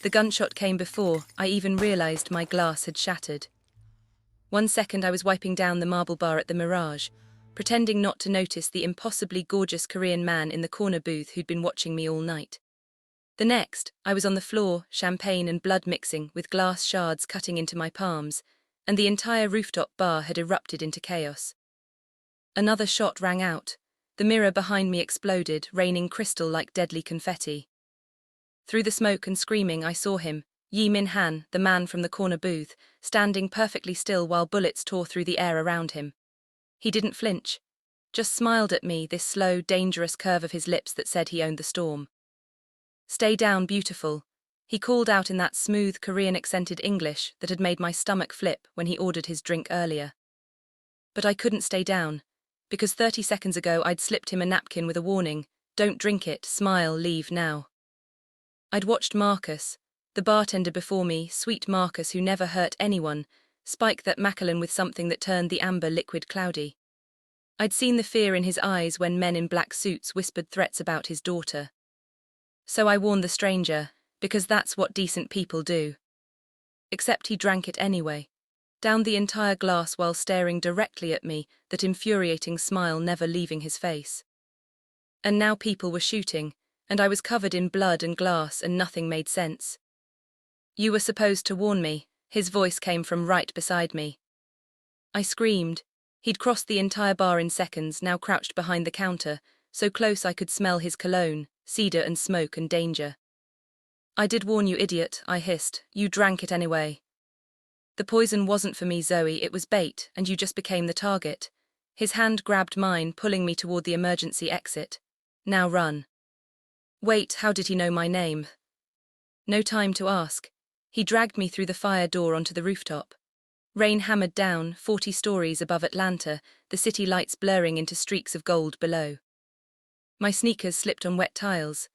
The gunshot came before I even realized my glass had shattered. 1 second I was wiping down the marble bar at the Mirage, pretending not to notice the impossibly gorgeous Korean man in the corner booth who'd been watching me all night. The next, I was on the floor, champagne and blood mixing, with glass shards cutting into my palms, and the entire rooftop bar had erupted into chaos. Another shot rang out. The mirror behind me exploded, raining crystal like deadly confetti. Through the smoke and screaming I saw him, Jae Min Han, the man from the corner booth, standing perfectly still while bullets tore through the air around him. He didn't flinch, just smiled at me, this slow, dangerous curve of his lips that said he owned the storm. "Stay down, beautiful," he called out in that smooth Korean accented English that had made my stomach flip when he ordered his drink earlier. But I couldn't stay down, because 30 seconds ago I'd slipped him a napkin with a warning, "Don't drink it, smile, leave now." I'd watched Marcus, the bartender before me, sweet Marcus who never hurt anyone, spike that Macallan with something that turned the amber liquid cloudy. I'd seen the fear in his eyes when men in black suits whispered threats about his daughter. So I warned the stranger, because that's what decent people do. Except he drank it anyway, downed the entire glass while staring directly at me, that infuriating smile never leaving his face. And now people were shooting, and I was covered in blood and glass and nothing made sense. "You were supposed to warn me," his voice came from right beside me. I screamed. He'd crossed the entire bar in seconds, now crouched behind the counter, so close I could smell his cologne, cedar and smoke and danger. "I did warn you, idiot," I hissed. "You drank it anyway." "The poison wasn't for me, Zoe, it was bait, and you just became the target." His hand grabbed mine, pulling me toward the emergency exit. "Now run." Wait, how did he know my name? No time to ask. He dragged me through the fire door onto the rooftop. Rain hammered down, 40 stories above Atlanta, the city lights blurring into streaks of gold below. My sneakers slipped on wet tiles.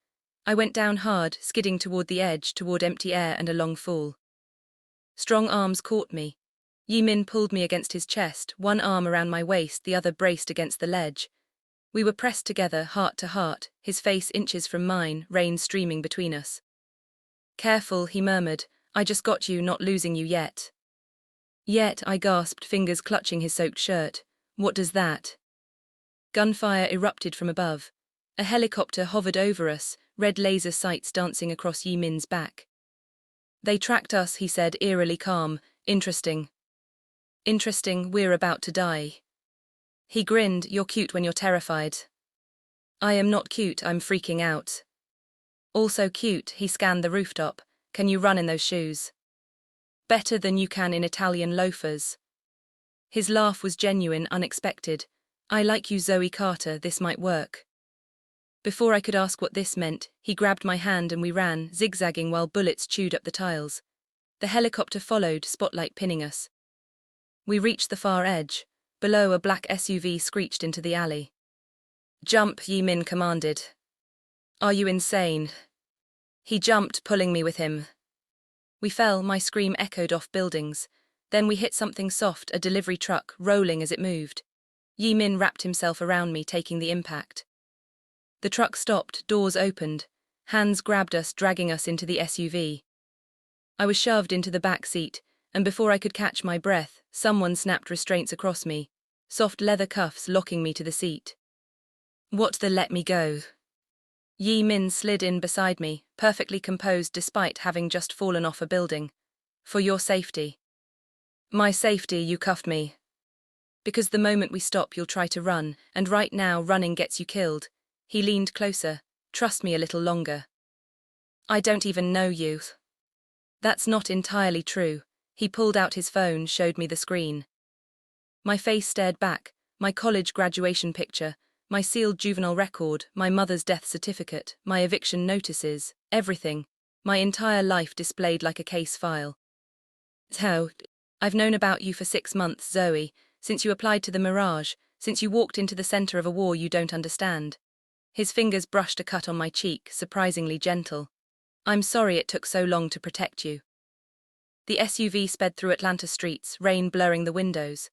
I went down hard, skidding toward the edge, toward empty air and a long fall. Strong arms caught me. Jae Min pulled me against his chest, one arm around my waist, the other braced against the ledge. We were pressed together, heart to heart, his face inches from mine, rain streaming between us. "Careful," he murmured. "I just got you, not losing you yet." "Yet," I gasped, fingers clutching his soaked shirt. "What does that?" Gunfire erupted from above. A helicopter hovered over us, red laser sights dancing across Jae Min's back. "They tracked us," he said, eerily calm. "Interesting." "Interesting, we're about to die." He grinned. "You're cute when you're terrified." "I am not cute, I'm freaking out." "Also cute," he scanned the rooftop. "Can you run in those shoes?" "Better than you can in Italian loafers." His laugh was genuine, unexpected. "I like you, Zoe Carter, this might work." Before I could ask what this meant, he grabbed my hand and we ran, zigzagging while bullets chewed up the tiles. The helicopter followed, spotlight pinning us. We reached the far edge. Below, a black SUV screeched into the alley. "Jump," Jae Min commanded. "Are you insane?" He jumped, pulling me with him. We fell, my scream echoed off buildings. Then we hit something soft, a delivery truck, rolling as it moved. Jae Min wrapped himself around me, taking the impact. The truck stopped, doors opened. Hands grabbed us, dragging us into the SUV. I was shoved into the back seat, and before I could catch my breath, someone snapped restraints across me, soft leather cuffs locking me to the seat. "What the let me go?" Jae Min slid in beside me, perfectly composed despite having just fallen off a building. "For your safety." "My safety, you cuffed me." "Because the moment we stop you'll try to run, and right now running gets you killed." He leaned closer. "Trust me a little longer." "I don't even know you." "That's not entirely true." He pulled out his phone, showed me the screen. My face stared back, my college graduation picture, my sealed juvenile record, my mother's death certificate, my eviction notices, everything, my entire life displayed like a case file. "So, I've known about you for 6 months, Zoe, since you applied to the Mirage, since you walked into the center of a war you don't understand." His fingers brushed a cut on my cheek, surprisingly gentle. "I'm sorry it took so long to protect you." The SUV sped through Atlanta streets, rain blurring the windows.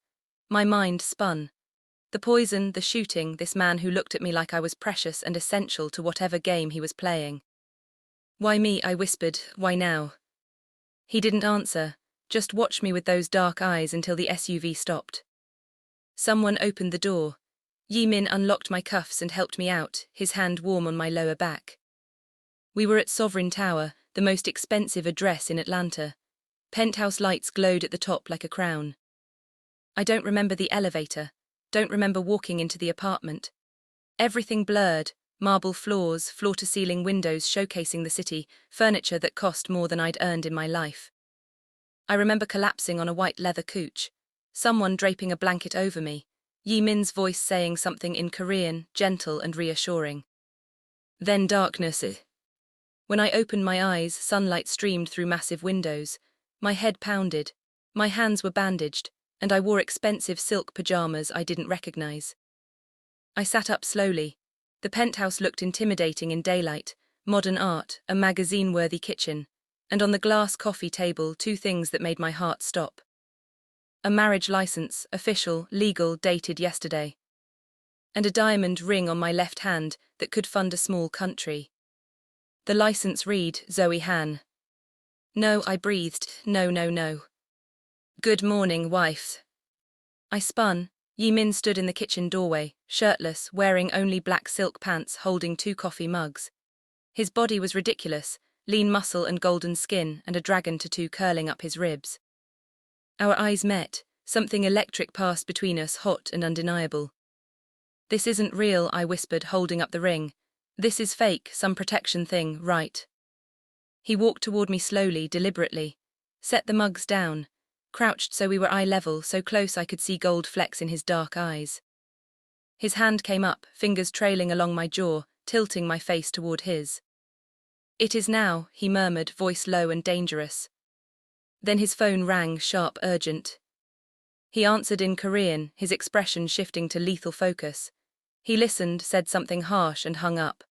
My mind spun. The poison, the shooting, this man who looked at me like I was precious and essential to whatever game he was playing. Why me? I whispered. Why now? He didn't answer, just watched me with those dark eyes until the SUV stopped. Someone opened the door. Jae Min unlocked my cuffs and helped me out, his hand warm on my lower back. We were at Sovereign Tower, the most expensive address in Atlanta. Penthouse lights glowed at the top like a crown. I don't remember the elevator, don't remember walking into the apartment. Everything blurred, marble floors, floor-to-ceiling windows showcasing the city, furniture that cost more than I'd earned in my life. I remember collapsing on a white leather couch, someone draping a blanket over me, Jae Min's voice saying something in Korean, gentle and reassuring. Then darkness. When I opened my eyes, sunlight streamed through massive windows. My head pounded, my hands were bandaged, and I wore expensive silk pajamas I didn't recognize. I sat up slowly. The penthouse looked intimidating in daylight, modern art, a magazine-worthy kitchen, and on the glass coffee table 2 things that made my heart stop. A marriage license, official, legal, dated yesterday. And a diamond ring on my left hand that could fund a small country. The license read, Zoe Han. No, I breathed, no. Good morning, wife. I spun. Jae Min stood in the kitchen doorway, shirtless, wearing only black silk pants, holding 2 coffee mugs. His body was ridiculous, lean muscle and golden skin, and a dragon tattoo curling up his ribs. Our eyes met, something electric passed between us, hot and undeniable. This isn't real, I whispered, holding up the ring. This is fake, some protection thing, right? He walked toward me slowly, deliberately, set the mugs down, crouched so we were eye level, so close I could see gold flecks in his dark eyes. His hand came up, fingers trailing along my jaw, tilting my face toward his. It is now, he murmured, voice low and dangerous. Then his phone rang, sharp, urgent. He answered in Korean, his expression shifting to lethal focus. He listened, said something harsh and hung up.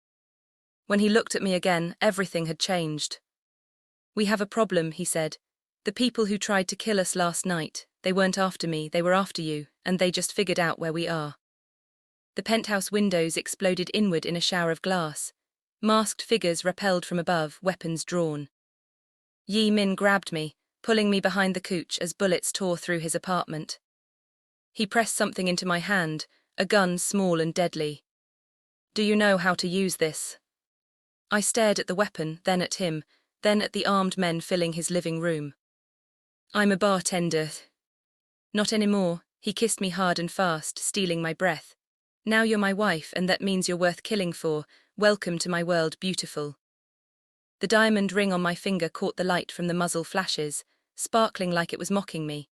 When he looked at me again, everything had changed. We have a problem, he said. The people who tried to kill us last night, they weren't after me, they were after you, and they just figured out where we are. The penthouse windows exploded inward in a shower of glass. Masked figures rappelled from above, weapons drawn. Jae Min grabbed me, pulling me behind the couch as bullets tore through his apartment. He pressed something into my hand, a gun small and deadly. Do you know how to use this? I stared at the weapon, then at him, then at the armed men filling his living room. I'm a bartender. Not anymore, he kissed me hard and fast, stealing my breath. Now you're my wife, and that means you're worth killing for. Welcome to my world, beautiful. The diamond ring on my finger caught the light from the muzzle flashes, sparkling like it was mocking me.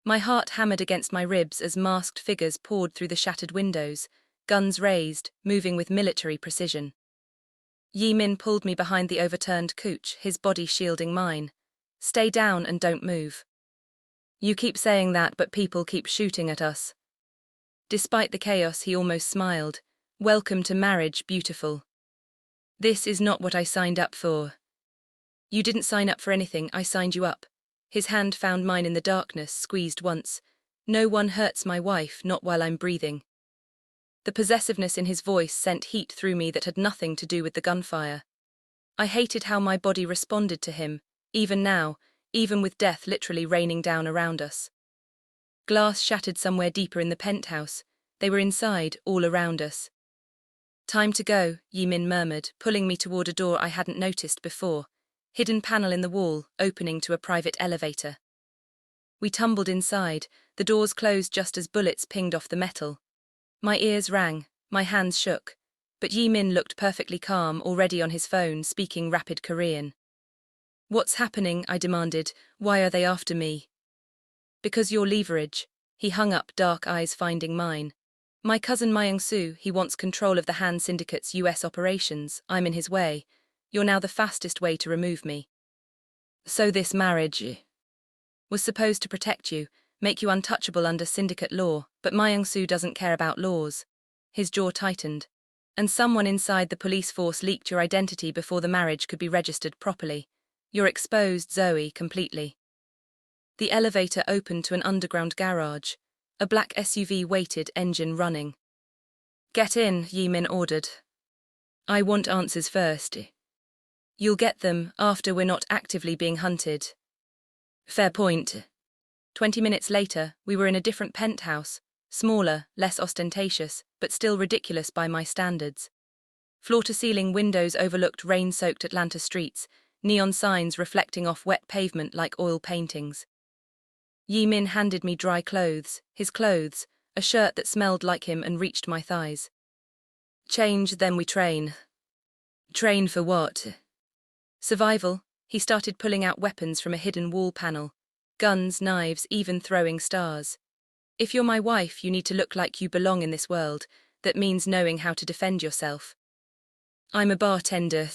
My heart hammered against my ribs as masked figures poured through the shattered windows, guns raised, moving with military precision. Jae Min pulled me behind the overturned couch, his body shielding mine. Stay down and don't move. You keep saying that, but people keep shooting at us. Despite the chaos, he almost smiled. Welcome to marriage, beautiful. This is not what I signed up for. You didn't sign up for anything, I signed you up. His hand found mine in the darkness, squeezed once. No one hurts my wife, not while I'm breathing. The possessiveness in his voice sent heat through me that had nothing to do with the gunfire. I hated how my body responded to him, even now, even with death literally raining down around us. Glass shattered somewhere deeper in the penthouse. They were inside, all around us. Time to go, Jae Min murmured, pulling me toward a door I hadn't noticed before. Hidden panel in the wall, opening to a private elevator. We tumbled inside, the doors closed just as bullets pinged off the metal. My ears rang, my hands shook, but Jae Min looked perfectly calm, already on his phone, speaking rapid Korean. What's happening? I demanded. Why are they after me? Because you're leverage. He hung up, dark eyes finding mine. My cousin Myung-soo, he wants control of the Han syndicate's US operations. I'm in his way. You're now the fastest way to remove me. So this marriage was supposed to protect you, make you untouchable under syndicate law, but Myung-soo doesn't care about laws. His jaw tightened. And someone inside the police force leaked your identity before the marriage could be registered properly. You're exposed, Zoe, completely. The elevator opened to an underground garage. A black SUV waited, engine running. Get in, Jae Min ordered. I want answers first. You'll get them after we're not actively being hunted. Fair point. 20 minutes later, we were in a different penthouse, smaller, less ostentatious, but still ridiculous by my standards. Floor-to-ceiling windows overlooked rain-soaked Atlanta streets, neon signs reflecting off wet pavement like oil paintings. Jae Min handed me dry clothes, his clothes, a shirt that smelled like him and reached my thighs. Change, then we train. Train for what? Survival. He started pulling out weapons from a hidden wall panel. Guns, knives, even throwing stars. If you're my wife, you need to look like you belong in this world. That means knowing how to defend yourself. I'm a bartender.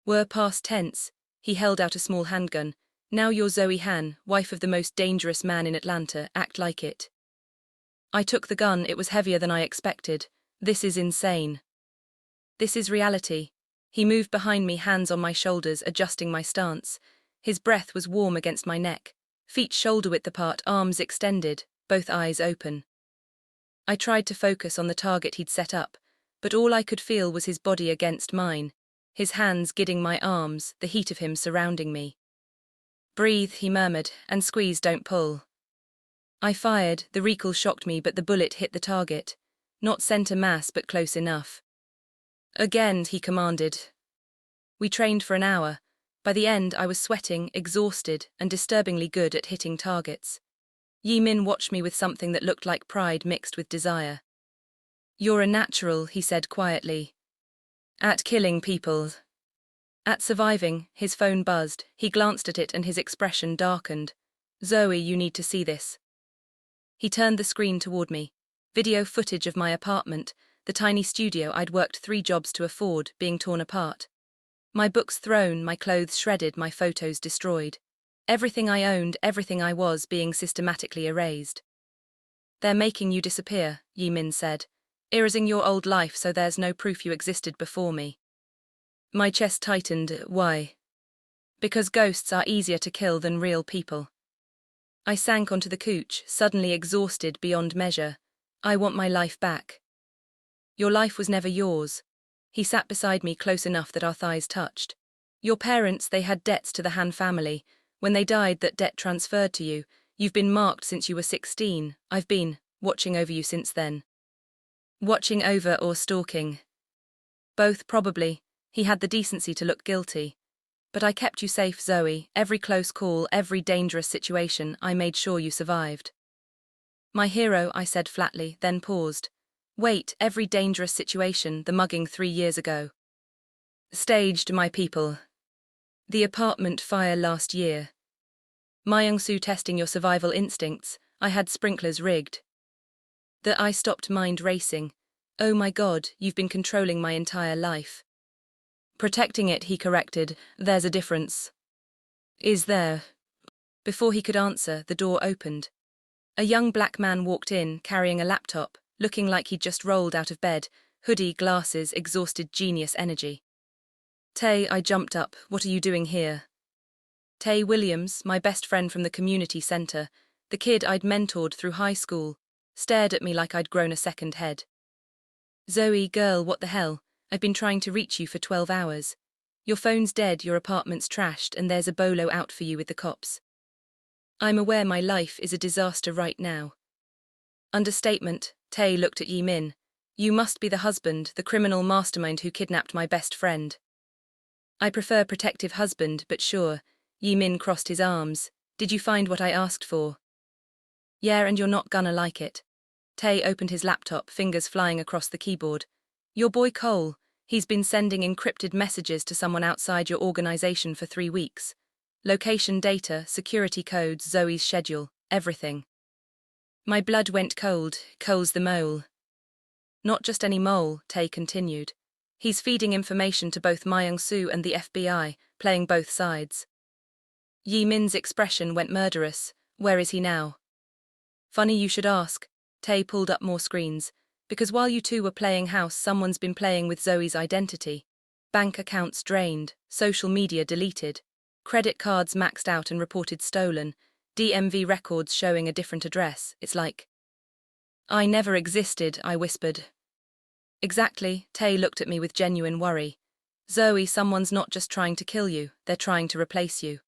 We're past tense. He held out a small handgun. Now you're Jae Han, wife of the most dangerous man in Atlanta, act like it. I took the gun, it was heavier than I expected. This is insane. This is reality. He moved behind me, hands on my shoulders, adjusting my stance. His breath was warm against my neck, feet shoulder-width apart, arms extended, both eyes open. I tried to focus on the target he'd set up, but all I could feel was his body against mine, his hands guiding my arms, the heat of him surrounding me. Breathe, he murmured, and squeeze, don't pull. I fired, the recoil shocked me, but the bullet hit the target. Not center mass, but close enough. Again, he commanded. We trained for an hour. By the end, I was sweating, exhausted, and disturbingly good at hitting targets. Jae Min watched me with something that looked like pride mixed with desire. You're a natural, he said quietly. At killing people. At surviving. His phone buzzed. He glanced at it and his expression darkened. Zoe, you need to see this. He turned the screen toward me. Video footage of my apartment, the tiny studio I'd worked 3 jobs to afford, being torn apart. My books thrown, my clothes shredded, my photos destroyed. Everything I owned, everything I was, being systematically erased. They're making you disappear, Jae Min said. Erasing your old life so there's no proof you existed before me. My chest tightened. Why? Because ghosts are easier to kill than real people. I sank onto the couch, suddenly exhausted beyond measure. I want my life back. Your life was never yours. He sat beside me close enough that our thighs touched. Your parents, they had debts to the Han family. When they died, that debt transferred to you. You've been marked since you were 16. I've been watching over you since then. Watching over or stalking? Both, probably. He had the decency to look guilty. But I kept you safe, Zoe. Every close call, every dangerous situation, I made sure you survived. My hero, I said flatly, then paused. Wait, every dangerous situation, the mugging 3 years ago. Staged, my people. The apartment fire last year. Myung-soo testing your survival instincts. I had sprinklers rigged. I stopped mind racing. Oh my God, you've been controlling my entire life. Protecting it, he corrected. There's a difference. Is there? Before he could answer, the door opened. A young black man walked in, carrying a laptop, looking like he'd just rolled out of bed, hoodie, glasses, exhausted genius energy. Tay, I jumped up. What are you doing here? Tay Williams, my best friend from the community center, the kid I'd mentored through high school, stared at me like I'd grown a second head. Zoe, girl, what the hell? I've been trying to reach you for 12 hours. Your phone's dead, your apartment's trashed, and there's a bolo out for you with the cops. I'm aware my life is a disaster right now. Understatement, Tay looked at Jae Min. You must be the husband, the criminal mastermind who kidnapped my best friend. I prefer protective husband, but sure. Jae Min crossed his arms. Did you find what I asked for? Yeah, and you're not gonna like it. Tay opened his laptop, fingers flying across the keyboard. Your boy Cole, he's been sending encrypted messages to someone outside your organization for 3 weeks. Location data, security codes, Zoe's schedule, everything. My blood went cold. Cole's the mole. Not just any mole, Tay continued. He's feeding information to both Myung-soo and the FBI, playing both sides. Jae Min's expression went murderous. Where is he now? Funny you should ask. Tay pulled up more screens. Because while you two were playing house, someone's been playing with Zoe's identity. Bank accounts drained, social media deleted, credit cards maxed out and reported stolen, DMV records showing a different address. It's like, I never existed, I whispered. Exactly, Tay looked at me with genuine worry. Zoe, someone's not just trying to kill you, they're trying to replace you.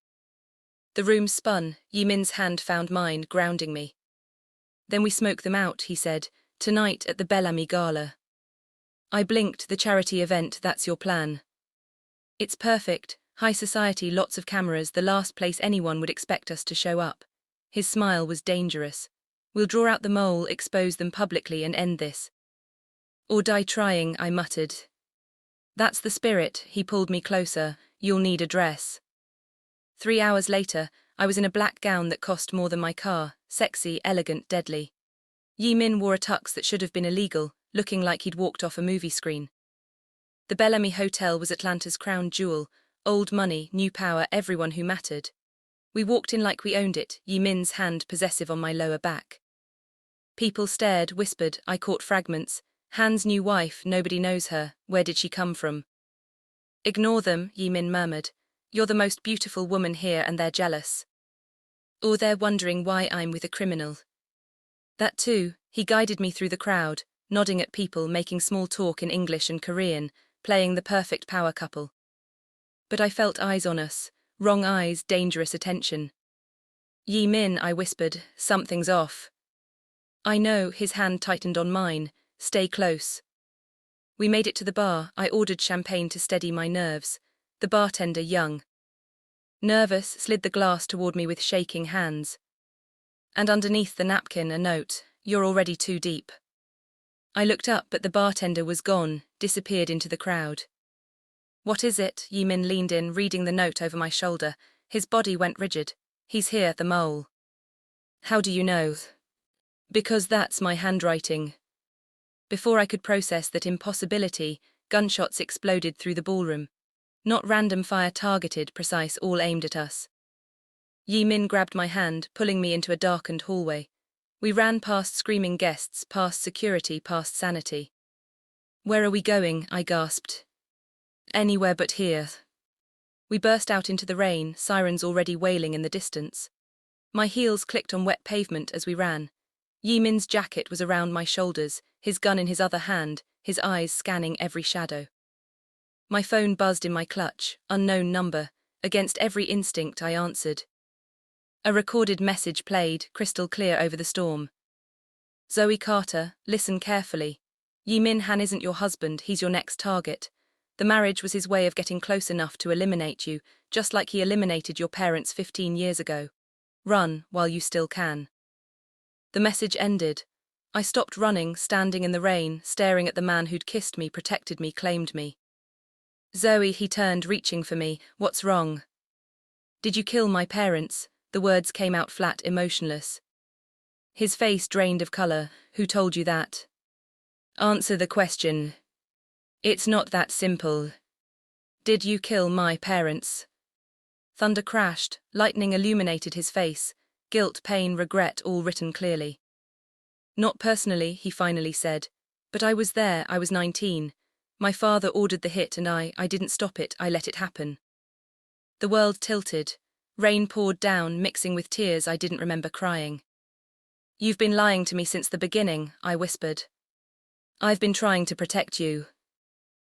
The room spun, Jae Min's hand found mine, grounding me. Then we smoke them out, he said, tonight at the Bellamy Gala. I blinked. The charity event, that's your plan. It's perfect, high society, lots of cameras, the last place anyone would expect us to show up. His smile was dangerous. We'll draw out the mole, expose them publicly and end this. Or die trying, I muttered. That's the spirit. He pulled me closer. You'll need a dress. 3 hours later, I was in a black gown that cost more than my car, sexy, elegant, deadly. Jae Min wore a tux that should have been illegal, looking like he'd walked off a movie screen. The Bellamy Hotel was Atlanta's crown jewel, old money, new power, everyone who mattered. We walked in like we owned it, Jae Min's hand possessive on my lower back. People stared, whispered, I caught fragments. Han's new wife, nobody knows her, where did she come from? Ignore them, Jae Min murmured. You're the most beautiful woman here and they're jealous. Or they're wondering why I'm with a criminal. That too. He guided me through the crowd, nodding at people, making small talk in English and Korean, playing the perfect power couple. But I felt eyes on us, wrong eyes, dangerous attention. Jae Min, I whispered, something's off. I know, his hand tightened on mine, stay close. We made it to the bar. I ordered champagne to steady my nerves. The bartender, young, nervous, slid the glass toward me with shaking hands. And underneath the napkin a note, you're already too deep. I looked up, but the bartender was gone, disappeared into the crowd. What is it? Jae Min leaned in, reading the note over my shoulder. His body went rigid. He's here, the mole. How do you know? Because that's my handwriting. Before I could process that impossibility, gunshots exploded through the ballroom. Not random fire, targeted, precise, all aimed at us. Jae Min grabbed my hand, pulling me into a darkened hallway. We ran past screaming guests, past security, past sanity. Where are we going? I gasped. Anywhere but here. We burst out into the rain, sirens already wailing in the distance. My heels clicked on wet pavement as we ran. Jae Min's jacket was around my shoulders, his gun in his other hand, his eyes scanning every shadow. My phone buzzed in my clutch, unknown number. Against every instinct I answered. A recorded message played, crystal clear over the storm. Zoe Carter, listen carefully. Jae Min Han isn't your husband, he's your next target. The marriage was his way of getting close enough to eliminate you, just like he eliminated your parents 15 years ago. Run, while you still can. The message ended. I stopped running, standing in the rain, staring at the man who'd kissed me, protected me, claimed me. Zoe, he turned, reaching for me. What's wrong? Did you kill my parents? The words came out flat, emotionless. His face drained of color. Who told you that? Answer the question. It's not that simple. Did you kill my parents? Thunder crashed, lightning illuminated his face, guilt, pain, regret, all written clearly. Not personally, he finally said. But I was there, I was 19. My father ordered the hit and I didn't stop it, I let it happen. The world tilted. Rain poured down, mixing with tears I didn't remember crying. You've been lying to me since the beginning, I whispered. I've been trying to protect you.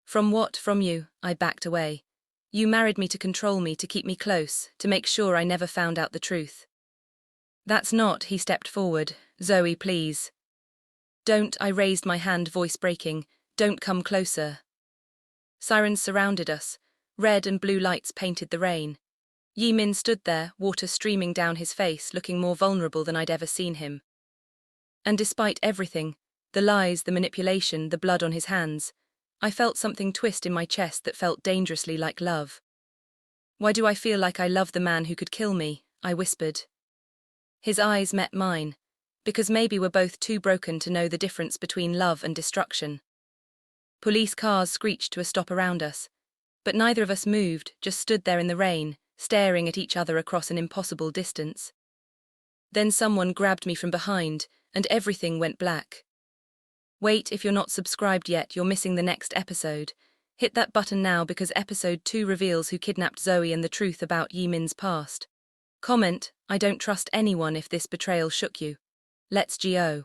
From what? From you, I backed away. You married me to control me, to keep me close, to make sure I never found out the truth. That's not, he stepped forward. Zoe, please. Don't, I raised my hand, voice breaking. Don't come closer. Sirens surrounded us. Red and blue lights painted the rain. Jae Min stood there, water streaming down his face, looking more vulnerable than I'd ever seen him. And despite everything, the lies, the manipulation, the blood on his hands, I felt something twist in my chest that felt dangerously like love. Why do I feel like I love the man who could kill me? I whispered. His eyes met mine. Because maybe we're both too broken to know the difference between love and destruction. Police cars screeched to a stop around us. But neither of us moved, just stood there in the rain, staring at each other across an impossible distance. Then someone grabbed me from behind, and everything went black. Wait, if you're not subscribed yet, you're missing the next episode. Hit that button now because episode 2 reveals who kidnapped Zoe and the truth about Jae Min's past. Comment, I don't trust anyone if this betrayal shook you. Let's go.